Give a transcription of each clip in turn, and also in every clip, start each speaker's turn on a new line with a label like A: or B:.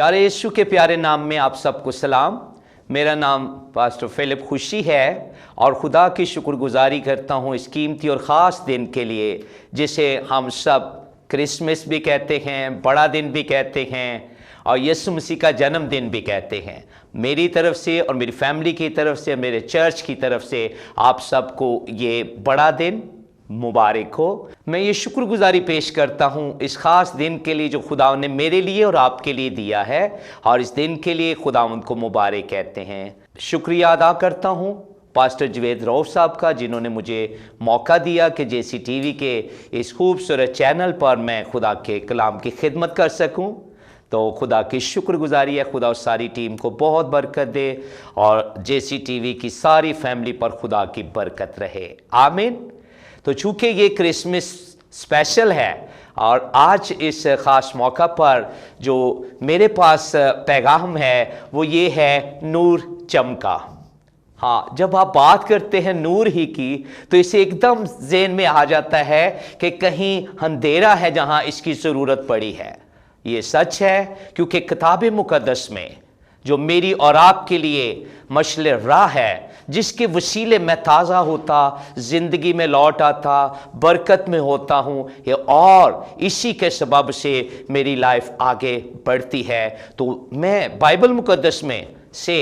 A: प्यारे यीशु के प्यारे नाम में आप सबको सलाम। मेरा नाम पास्टर फिलिप खुशी है और खुदा की शुक्रगुजारी करता हूँ इस कीमती और ख़ास दिन के लिए जिसे हम सब क्रिसमस भी कहते हैं, बड़ा दिन भी कहते हैं और यीशु मसीह का जन्मदिन भी कहते हैं। मेरी तरफ से और मेरी फैमिली की तरफ से, मेरे चर्च की तरफ से आप सबको ये बड़ा दिन मुबारक हो। मैं ये शुक्रगुजारी पेश करता हूँ इस ख़ास दिन के लिए जो खुदा ने मेरे लिए और आपके लिए दिया है, और इस दिन के लिए खुदा उनको मुबारक कहते हैं। शुक्रिया अदा करता हूँ पास्टर जवेद रऊफ साहब का, जिन्होंने मुझे मौका दिया कि जेसी टीवी के इस खूबसूरत चैनल पर मैं खुदा के कलाम की खिदमत कर सकूँ। तो खुदा की शुक्रगुजारी है, खुदा उस सारी टीम को बहुत बरकत दे और जेसी टीवी की सारी फैमिली पर खुदा की बरकत रहे, आमीन। तो चूँकि ये क्रिसमस स्पेशल है और आज इस ख़ास मौका पर जो मेरे पास पैगाम है वो ये है, नूर चमका। हाँ, जब आप बात करते हैं नूर ही की तो इसे एकदम ज़हन में आ जाता है कि कहीं अंधेरा है जहाँ इसकी ज़रूरत पड़ी है। ये सच है क्योंकि किताब मुक़द्दस में जो मेरी और आपके लिए मशल राह है, जिसके वसीले मैं ताज़ा होता, ज़िंदगी में लौट आता, बरकत में होता हूँ, ये और इसी के सबब से मेरी लाइफ आगे बढ़ती है। तो मैं बाइबल मुक़द्दस में से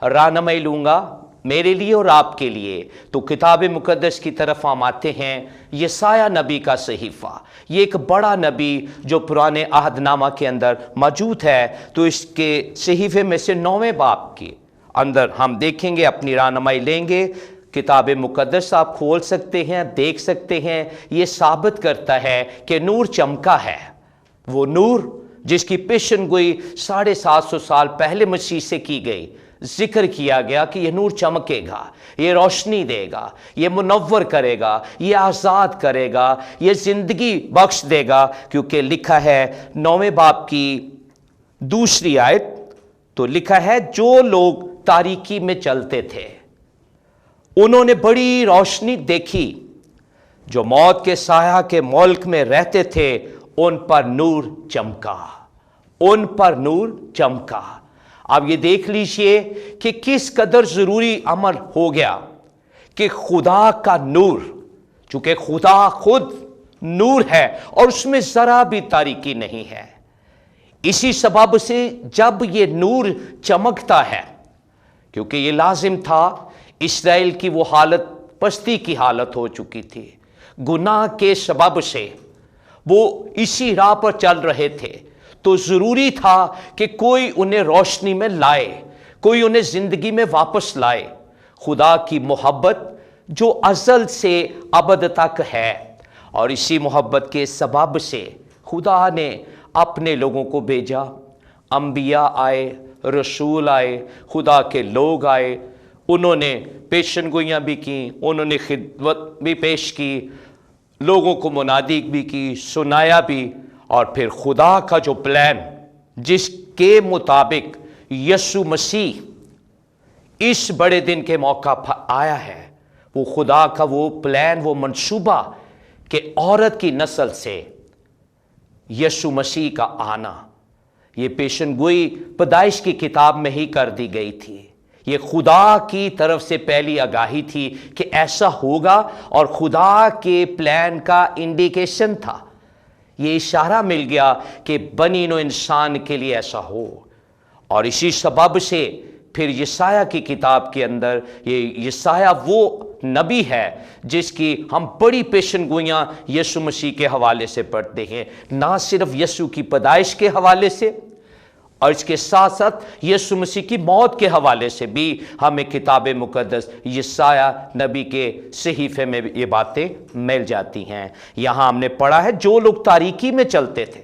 A: रहनुमाई लूँगा मेरे लिए और आपके लिए। तो किताब मुक़द्दस की तरफ हम आते हैं, यशायाह नबी का सहीफ़ा। ये एक बड़ा नबी जो पुराने अहदनामा के अंदर मौजूद है। तो इसके सहीफ़े में से 9वें बाब के अंदर हम देखेंगे, अपनी रहनुमाई लेंगे। किताब मुक़द्दस आप खोल सकते हैं, देख सकते हैं। ये साबित करता है कि नूर चमका है। वो नूर जिसकी पेशनगोई 750 साल पहले मसीह से की गई, जिक्र किया गया कि यह नूर चमकेगा, ये रोशनी देगा, ये मुनव्वर करेगा, ये आज़ाद करेगा, ये ज़िंदगी बख्श देगा। क्योंकि लिखा है 9वें बाब की दूसरी आयत, तो लिखा है, जो लोग तारीकी में चलते थे उन्होंने बड़ी रोशनी देखी, जो मौत के साया के मुल्क में रहते थे उन पर नूर चमका, उन पर नूर चमका। अब ये देख लीजिए कि किस कदर ज़रूरी अमर हो गया कि खुदा का नूर, चूंकि खुदा खुद नूर है और उसमें ज़रा भी तारीकी नहीं है, इसी सबब से जब ये नूर चमकता है, क्योंकि ये लाजिम था, इस्राएल की वो हालत पस्ती की हालत हो चुकी थी, गुनाह के सबब से वो इसी राह पर चल रहे थे। तो ज़रूरी था कि कोई उन्हें रोशनी में लाए, कोई उन्हें ज़िंदगी में वापस लाए। खुदा की मोहब्बत जो अज़ल से अबद तक है, और इसी मोहब्बत के सबब से खुदा ने अपने लोगों को भेजा। अंबिया आए, रसूल आए, खुदा के लोग आए, उन्होंने पेशनगोइयाँ भी की, उन्होंने खिदमत भी पेश की, लोगों को मुनादी भी की, सुनाया भी। और फिर खुदा का जो प्लान, जिसके मुताबिक यीशु मसीह इस बड़े दिन के मौका पर आया है, वो खुदा का वो प्लान, वो मंसूबा कि औरत की नस्ल से यीशु मसीह का आना, ये पेशनगोई पैदाइश की किताब में ही कर दी गई थी। ये खुदा की तरफ से पहली आगाही थी कि ऐसा होगा, और खुदा के प्लान का इंडिकेशन था, ये इशारा मिल गया कि बनी नो इंसान के लिए ऐसा हो। और इसी सबब से फिर यशायाह की किताब के अंदर, ये यशायाह वो नबी है जिसकी हम बड़ी पेशनगोइयाँ यीशु मसीह के हवाले से पढ़ते हैं, ना सिर्फ यीशु की पैदाइश के हवाले से, और इसके साथ साथ यीशु मसीह की मौत के हवाले से भी हमें किताब मुक़द्दस यशायाह नबी के सहीफ़े में ये बातें मिल जाती हैं। यहाँ हमने पढ़ा है, जो लोग तारीकी में चलते थे,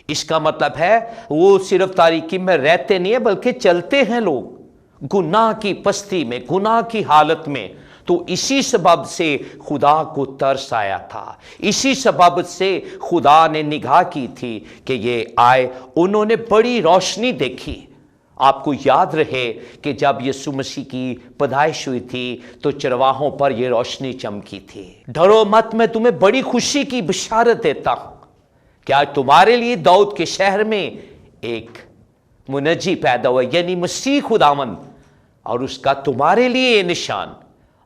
A: इसका मतलब है वो सिर्फ तारीकी में रहते नहीं है, बल्कि चलते हैं लोग गुनाह की पस्ती में, गुनाह की हालत में। तो इसी सबब से खुदा को तरस आया था, इसी सबब से खुदा ने निगाह की थी कि ये आए। उन्होंने बड़ी रोशनी देखी। आपको याद रहे कि जब यीशु मसीह की पैदाइश हुई थी तो चरवाहों पर यह रोशनी चमकी थी। डरो मत, मैं तुम्हें बड़ी खुशी की बिशारत देता हूं, क्या तुम्हारे लिए दाऊद के शहर में एक मुनज्जी पैदा हुआ, यानी मसीह खुदावन, और उसका तुम्हारे लिए ये निशान।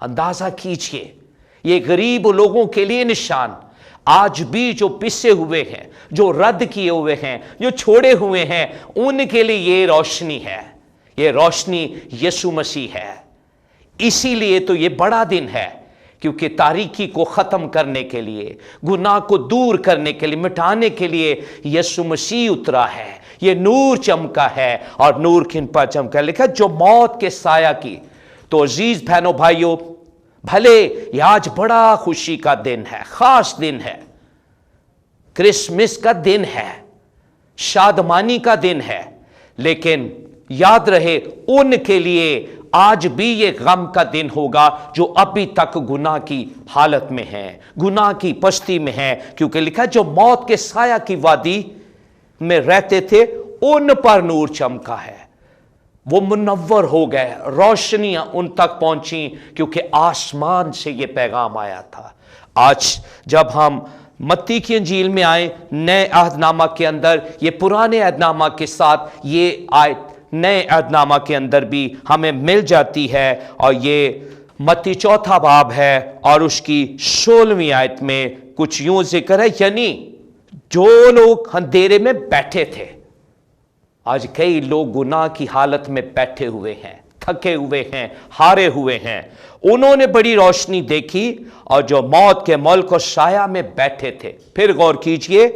A: अंदाजा कीजिए, ये गरीब लोगों के लिए निशान। आज भी जो पिसे हुए हैं, जो रद्द किए हुए हैं, जो छोड़े हुए हैं, उनके लिए ये रोशनी है। ये रोशनी यीशु मसीह है। इसीलिए तो ये बड़ा दिन है, क्योंकि तारीकी को खत्म करने के लिए, गुनाह को दूर करने के लिए, मिटाने के लिए यीशु मसीह उतरा है। ये नूर चमका है, और नूर किन पर चमका, लिखा जो मौत के साया की। तो अजीज बहनों भाइयों, भले ये आज बड़ा खुशी का दिन है, खास दिन है, क्रिसमस का दिन है, शादमानी का दिन है, लेकिन याद रहे उनके लिए आज भी ये गम का दिन होगा जो अभी तक गुनाह की हालत में हैं, गुनाह की पस्ती में हैं। क्योंकि लिखा जो मौत के साया की वादी में रहते थे उन पर नूर चमका है। वो मुनव्वर हो गए, रोशनियां उन तक पहुंची, क्योंकि आसमान से ये पैगाम आया था। आज जब हम मत्ती की इंजील में आए, नए अहदनामा के अंदर, ये पुराने अहदनामा के साथ ये आयत नए अहदनामा के अंदर भी हमें मिल जाती है, और ये मत्ती 4 बाब है और उसकी 16वीं आयत में कुछ यूं जिक्र है, यानी जो लोग अंधेरे में बैठे थे, आज कई लोग गुनाह की हालत में बैठे हुए हैं, थके हुए हैं, हारे हुए हैं, उन्होंने बड़ी रोशनी देखी, और जो मौत के मुल्क और साया में बैठे थे, फिर गौर कीजिए,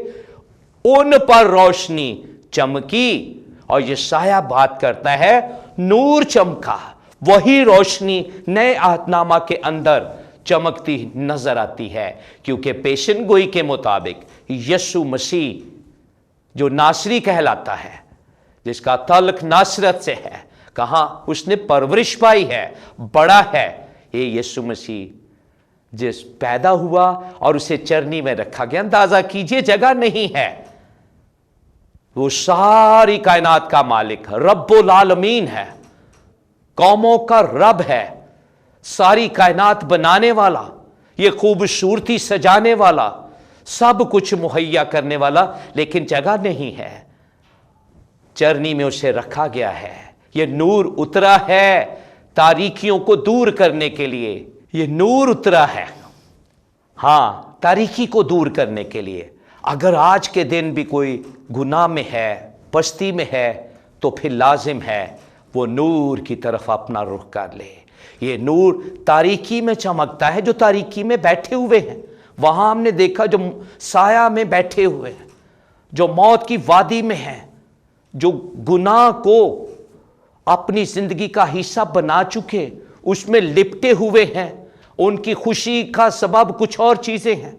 A: उन पर रोशनी चमकी। और ये साया बात करता है नूर चमका, वही रोशनी नए अहदनामा के अंदर चमकती नजर आती है। क्योंकि पेशन गोई के मुताबिक यीशु मसीह जो नासरी कहलाता है, जिसका ताल्लुक नासरत से है, कहां उसने परवरिश पाई है, बड़ा है, ये यीशु मसीह जिस पैदा हुआ और उसे चरनी में रखा गया। अंदाजा कीजिए, जगह नहीं है, वो सारी कायनात का मालिक रब्बुल आलमीन है, कौमों का रब है, सारी कायनात बनाने वाला, ये खूबसूरती सजाने वाला, सब कुछ मुहैया करने वाला, लेकिन जगह नहीं है, चरनी में उसे रखा गया है। ये नूर उतरा है तारीकियों को दूर करने के लिए, ये नूर उतरा है, हां, तारीकी को दूर करने के लिए। अगर आज के दिन भी कोई गुनाह में है, पस्ती में है, तो फिर लाजिम है वो नूर की तरफ अपना रुख कर ले। ये नूर तारीकी में चमकता है, जो तारीकी में बैठे हुए हैं, वहां हमने देखा जो साया में बैठे हुए हैं, जो मौत की वादी में हैं, जो गुनाह को अपनी जिंदगी का हिस्सा बना चुके, उसमें लिपटे हुए हैं, उनकी खुशी का सबब कुछ और चीजें हैं।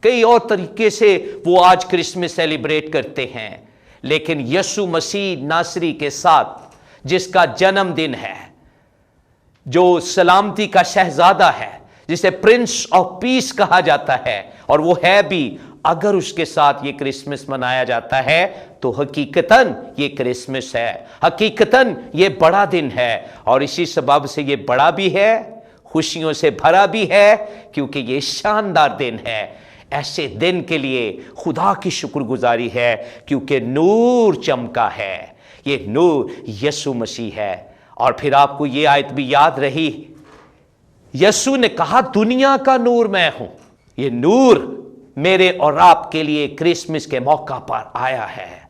A: कई और तरीके से वो आज क्रिसमस सेलिब्रेट करते हैं, लेकिन यीशु मसीह नासरी के साथ, जिसका जन्मदिन है, जो सलामती का शहजादा है, जिसे प्रिंस ऑफ पीस कहा जाता है, और वो है भी, अगर उसके साथ ये क्रिसमस मनाया जाता है तो हकीकतन ये क्रिसमस है, हकीकतन ये बड़ा दिन है। और इसी सबब से ये बड़ा भी है, खुशियों से भरा भी है, क्योंकि ये शानदार दिन है। ऐसे दिन के लिए खुदा की शुक्रगुजारी है, क्योंकि नूर चमका है, ये नूर यीशु मसीह है। और फिर आपको ये आयत भी याद रही, यीशु ने कहा दुनिया का नूर मैं हूं। ये नूर मेरे और आपके लिए क्रिसमस के मौका पर आया है,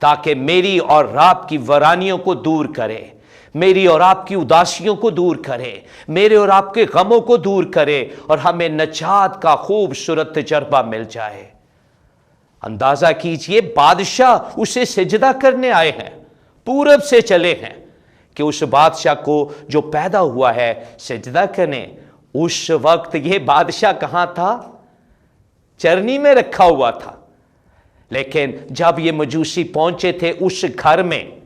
A: ताकि मेरी और आपकी वरानियों को दूर करे, मेरी और आपकी उदासियों को दूर करे, मेरे और आपके गमों को दूर करे, और हमें नजात का खूबसूरत तजर्बा मिल जाए। अंदाजा कीजिए, बादशाह उसे सिजदा करने आए हैं, पूरब से चले हैं कि उस बादशाह को जो पैदा हुआ है सिजदा करने। उस वक्त ये बादशाह कहां था? चरनी में रखा हुआ था। लेकिन जब ये मजूसी पहुंचे थे उस घर में,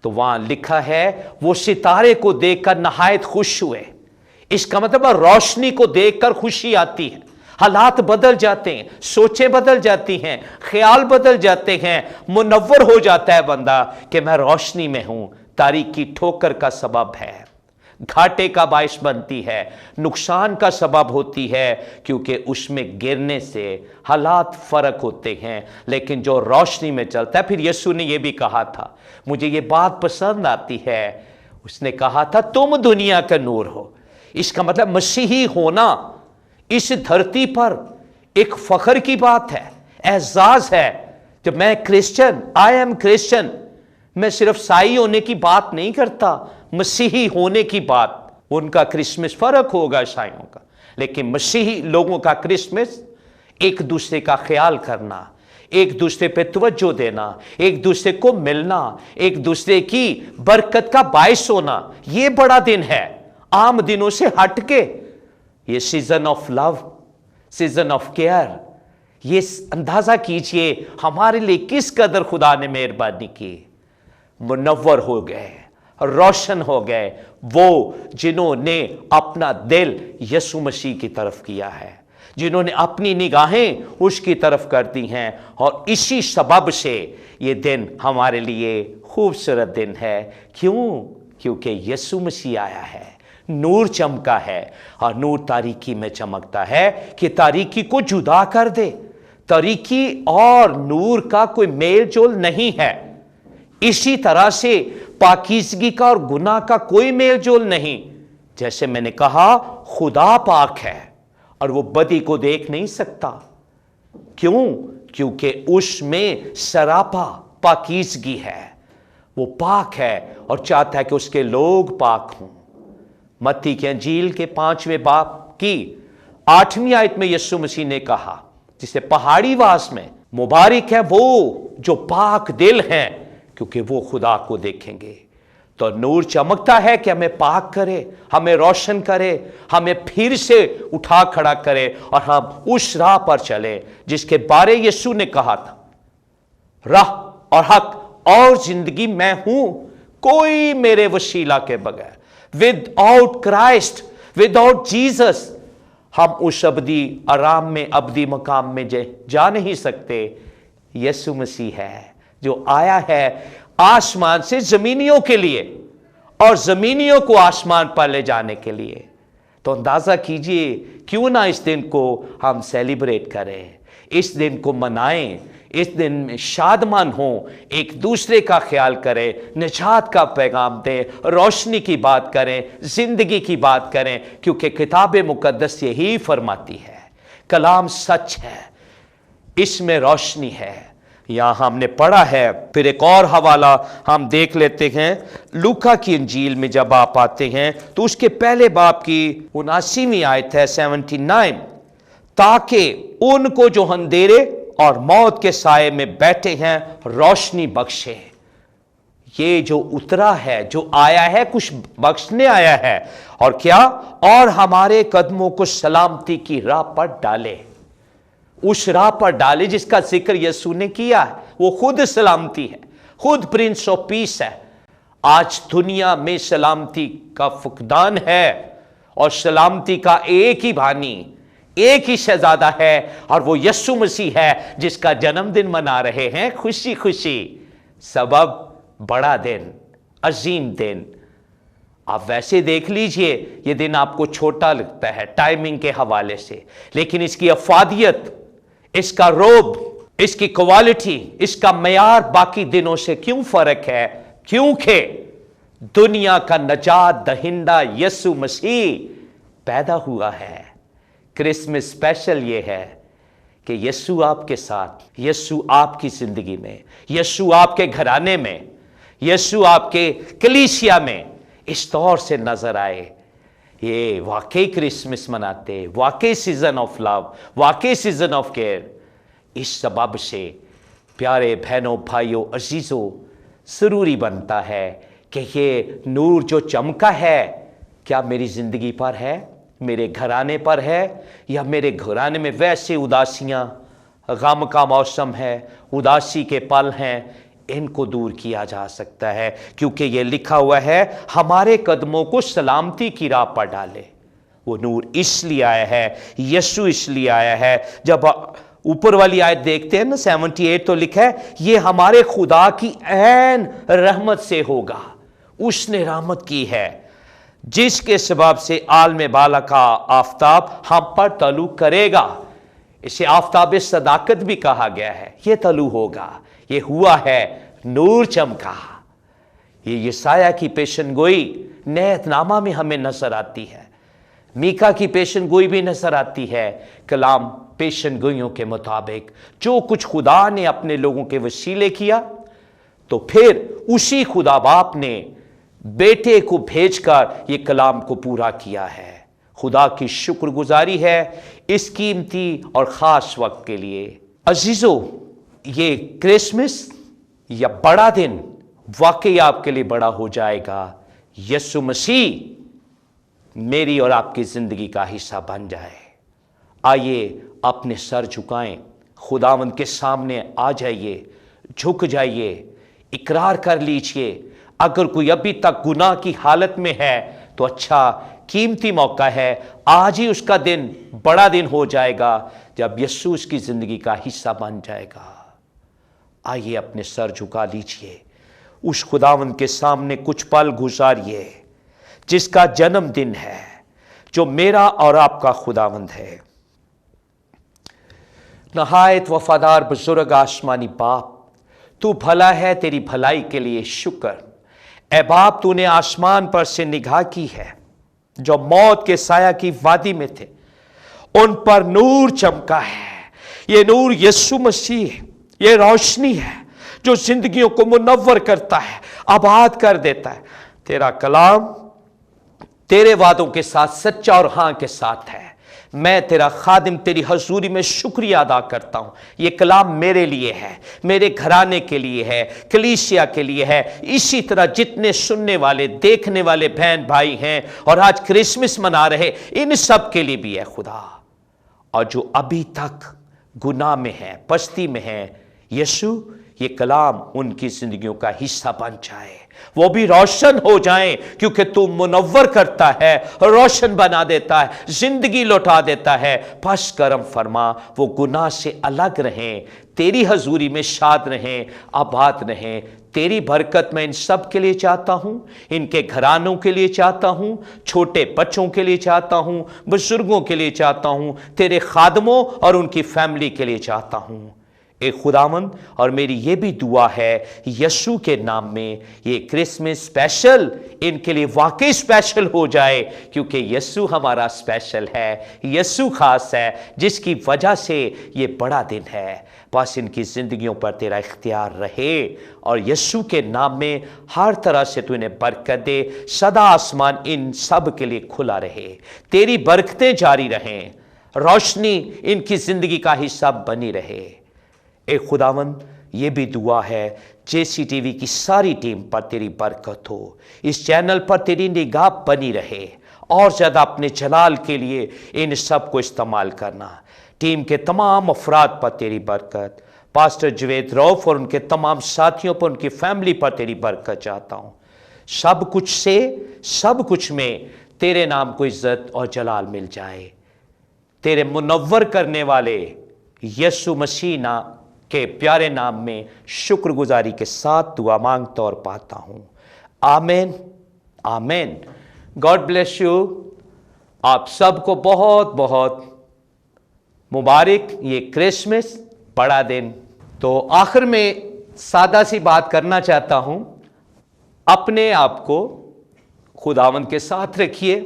A: तो वहां लिखा है वो सितारे को देखकर नहायत खुश हुए। इसका मतलब रोशनी को देखकर खुशी आती है, हालात बदल जाते हैं, सोचें बदल जाती हैं, ख्याल बदल जाते हैं, मुनव्वर हो जाता है बंदा कि मैं रोशनी में हूं, तारीकी ठोकर का सबब है, گھاٹے کا باعث بنتی ہے، نقصان کا سبب ہوتی ہے، کیونکہ اس میں گرنے سے حالات فرق ہوتے ہیں۔ لیکن جو روشنی میں چلتا ہے، پھر یسوع نے یہ بھی کہا تھا، مجھے یہ بات پسند آتی ہے، اس نے کہا تھا تم دنیا کا نور ہو۔ اس کا مطلب مسیحی ہونا اس دھرتی پر ایک فخر کی بات ہے، اعزاز ہے۔ جب میں کرسچن، آئی ایم کرسچن، میں صرف عیسائی ہونے کی بات نہیں کرتا، مسیحی ہونے کی بات۔ ان کا کرسمس فرق ہوگا عیسائیوں کا، لیکن مسیحی لوگوں کا کرسمس ایک دوسرے کا خیال کرنا، ایک دوسرے پہ توجہ دینا، ایک دوسرے کو ملنا، ایک دوسرے کی برکت کا باعث ہونا، یہ بڑا دن ہے عام دنوں سے ہٹ کے۔ یہ season of love, season of care, یہ اندازہ کیجئے ہمارے لیے کس قدر خدا نے مہربانی کی۔ منور ہو گئے، روشن ہو گئے وہ جنہوں نے اپنا دل یسوع مسیح کی طرف کیا ہے، جنہوں نے اپنی نگاہیں اس کی طرف کر دی ہیں، اور اسی سبب سے یہ دن ہمارے لیے خوبصورت دن ہے۔ کیونکہ یسوع مسیح آیا ہے، نور چمکا ہے، اور نور تاریکی میں چمکتا ہے کہ تاریکی کو جدا کر دے۔ تاریکی اور نور کا کوئی میل جول نہیں ہے، اسی طرح سے پاکیزگی کا اور گناہ کا کوئی میل جول نہیں۔ جیسے میں نے کہا خدا پاک ہے اور وہ بدی کو دیکھ نہیں سکتا۔ کیونکہ اس میں سراپا پاکیزگی ہے، وہ پاک ہے اور چاہتا ہے کہ اس کے لوگ پاک ہوں۔ متی کی انجیل کے 5ویں باب کی 8ویں آیت میں یسوع مسیح نے کہا، جسے پہاڑی واس میں، مبارک ہے وہ جو پاک دل ہیں کیونکہ وہ خدا کو دیکھیں گے۔ تو نور چمکتا ہے کہ ہمیں پاک کرے، ہمیں روشن کرے، ہمیں پھر سے اٹھا کھڑا کرے، اور ہم اس راہ پر چلے جس کے بارے یسوع نے کہا تھا، راہ اور حق اور زندگی میں ہوں، کوئی میرے وسیلہ کے بغیر، with out Christ, with out Jesus ہم اس ابدی آرام میں، ابدی مقام میں جا نہیں سکتے۔ یسوع مسیح ہے جو آیا ہے آسمان سے زمینیوں کے لیے، اور زمینیوں کو آسمان پر لے جانے کے لیے۔ تو اندازہ کیجئے کیوں نہ اس دن کو ہم سیلیبریٹ کریں، اس دن کو منائیں، اس دن میں شادمان ہوں، ایک دوسرے کا خیال کریں، نجات کا پیغام دیں، روشنی کی بات کریں، زندگی کی بات کریں، کیونکہ کتاب مقدس یہی فرماتی ہے، کلام سچ ہے، اس میں روشنی ہے۔ یہاں ہم نے پڑھا ہے، پھر ایک اور حوالہ ہم دیکھ لیتے ہیں، لوکا کی انجیل میں جب آپ آتے ہیں تو اس کے پہلے باب کی 79ویں آیت ہے 79، تاکہ ان کو جو اندھیرے اور موت کے سائے میں بیٹھے ہیں روشنی بخشے۔ یہ جو اترا ہے، جو آیا ہے، کچھ بخشنے آیا ہے، اور کیا؟ اور ہمارے قدموں کو سلامتی کی راہ پر ڈالے۔ اس راہ پر ڈالے جس کا ذکر یسوع نے کیا ہے، وہ خود سلامتی ہے، خود پرنس آف پیس ہے۔ آج دنیا میں سلامتی کا فقدان ہے، اور سلامتی کا ایک ہی بانی، ایک ہی شہزادہ ہے، اور وہ یسوع مسیح ہے جس کا جنم دن منا رہے ہیں خوشی خوشی۔ سبب بڑا دن، عظیم دن۔ آپ ویسے دیکھ لیجئے یہ دن آپ کو چھوٹا لگتا ہے ٹائمنگ کے حوالے سے، لیکن اس کی افادیت، اس کا روب، اس کی کوالٹی، اس کا معیار باقی دنوں سے کیوں فرق ہے؟ کیونکہ دنیا کا نجات دہندہ یسوع مسیح پیدا ہوا ہے۔ کرسمس اسپیشل یہ ہے کہ یسوع آپ کے ساتھ، یسوع آپ کی زندگی میں، یسوع آپ کے گھرانے میں، یسوع آپ کے کلیسیا میں اس طور سے نظر آئے۔ یہ واقعی کرسمس مناتے، واقعی سیزن آف لو، واقعی سیزن آف کیئر۔ اس سبب سے پیارے بہنوں، بھائیوں، عزیزوں، ضروری بنتا ہے کہ یہ نور جو چمکا ہے، کیا میری زندگی پر ہے، میرے گھرانے پر ہے، یا میرے گھرانے میں ویسے اداسیاں، غم کا موسم ہے، اداسی کے پل ہیں، ان کو دور کیا جا سکتا ہے، کیونکہ یہ لکھا ہوا ہے ہمارے قدموں کو سلامتی کی راہ پر ڈالے۔ وہ نور اس لیے آیا ہے، یسوع اس لیے آیا ہے۔ جب اوپر والی آیت دیکھتے ہیں نا 78، تو لکھا ہے یہ ہمارے خدا کی عین رحمت سے ہوگا، اس نے رحمت کی ہے جس کے سبب سے عالم بالا کا آفتاب ہم پر طلوع کرے گا۔ اسے آفتاب صداقت بھی کہا گیا ہے۔ یہ طلوع ہوگا، یہ ہوا ہے، نور چمکا۔ یہ یسایہ کی پیشن گوئی نئے عہد نامہ میں ہمیں نظر آتی ہے، میکا کی پیشن گوئی بھی نظر آتی ہے۔ کلام پیشن گوئیوں کے مطابق جو کچھ خدا نے اپنے لوگوں کے وسیلے کیا، تو پھر اسی خدا باپ نے بیٹے کو بھیج کر یہ کلام کو پورا کیا ہے۔ خدا کی شکر گزاری ہے اس قیمتی اور خاص وقت کے لیے۔ عزیزو، یہ کرسمس یا بڑا دن واقعی آپ کے لیے بڑا ہو جائے گا۔ یسوع مسیح میری اور آپ کی زندگی کا حصہ بن جائے۔ آئیے اپنے سر جھکائیں، خداوند کے سامنے آ جائیے، جھک جائیے، اقرار کر لیجئے۔ اگر کوئی ابھی تک گناہ کی حالت میں ہے تو اچھا قیمتی موقع ہے، آج ہی اس کا دن بڑا دن ہو جائے گا جب یسوع اس کی زندگی کا حصہ بن جائے گا۔ آئیے اپنے سر جھکا لیجئے، اس خداوند کے سامنے کچھ پل گزاریے جس کا جنم دن ہے، جو میرا اور آپ کا خداوند ہے۔ نہایت وفادار بزرگ آسمانی باپ، تو بھلا ہے، تیری بھلائی کے لیے شکر۔ اے باپ، تو نے آسمان پر سے نگاہ کی ہے، جو موت کے سایہ کی وادی میں تھے ان پر نور چمکا ہے۔ یہ نور یسوع مسیح، یہ روشنی ہے جو زندگیوں کو منور کرتا ہے، آباد کر دیتا ہے۔ تیرا کلام تیرے وعدوں کے ساتھ سچا اور ہاں کے ساتھ ہے۔ میں تیرا خادم تیری حضوری میں شکریہ ادا کرتا ہوں۔ یہ کلام میرے لیے ہے، میرے گھرانے کے لیے ہے، کلیسیا کے لیے ہے، اسی طرح جتنے سننے والے دیکھنے والے بہن بھائی ہیں اور آج کرسمس منا رہے، ان سب کے لیے بھی ہے خدا۔ اور جو ابھی تک گناہ میں ہیں، پستی میں ہیں، یسوع یہ کلام ان کی زندگیوں کا حصہ بن جائے، وہ بھی روشن ہو جائیں، کیونکہ تو منور کرتا ہے، روشن بنا دیتا ہے، زندگی لوٹا دیتا ہے۔ پس کرم فرما، وہ گناہ سے الگ رہیں، تیری حضوری میں شاد رہیں، آباد رہیں۔ تیری برکت میں ان سب کے لیے چاہتا ہوں، ان کے گھرانوں کے لیے چاہتا ہوں، چھوٹے بچوں کے لیے چاہتا ہوں، بزرگوں کے لیے چاہتا ہوں، تیرے خادموں اور ان کی فیملی کے لیے چاہتا ہوں۔ اے خداوند، اور میری یہ بھی دعا ہے یسوع کے نام میں یہ کرسمس اسپیشل ان کے لیے واقعی اسپیشل ہو جائے، کیونکہ یسوع ہمارا اسپیشل ہے، یسوع خاص ہے، جس کی وجہ سے یہ بڑا دن ہے۔ بس ان کی زندگیوں پر تیرا اختیار رہے، اور یسوع کے نام میں ہر طرح سے تو انہیں برکت دے۔ سدا آسمان ان سب کے لیے کھلا رہے، تیری برکتیں جاری رہیں، روشنی ان کی زندگی کا حصہ بنی رہے۔ اے خداوند، یہ بھی دعا ہے JC TV کی ساری ٹیم پر تیری برکت ہو، اس چینل پر تیری نگاہ بنی رہے، اور زیادہ اپنے جلال کے لیے ان سب کو استعمال کرنا۔ ٹیم کے تمام افراد پر تیری برکت، پاسٹر جوید روف اور ان کے تمام ساتھیوں پر، ان کی فیملی پر تیری برکت چاہتا ہوں۔ سب کچھ سے سب کچھ میں تیرے نام کو عزت اور جلال مل جائے۔ تیرے منور کرنے والے یسوع مسیح کے پیارے نام میں شکر گزاری کے ساتھ دعا مانگتا اور پاتا ہوں، آمین آمین۔ God bless you. آپ سب کو بہت بہت مبارک یہ کرسمس بڑا دن۔ تو آخر میں سادہ سی بات کرنا چاہتا ہوں، اپنے آپ کو خداوند کے ساتھ رکھیے،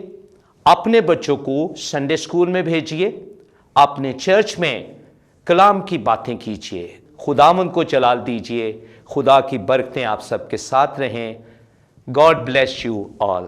A: اپنے بچوں کو سنڈے اسکول میں بھیجیے، اپنے چرچ میں کلام کی باتیں کیجیے، خداوند کو جلال دیجیے۔ خدا کی برکتیں آپ سب کے ساتھ رہیں۔ God bless you all.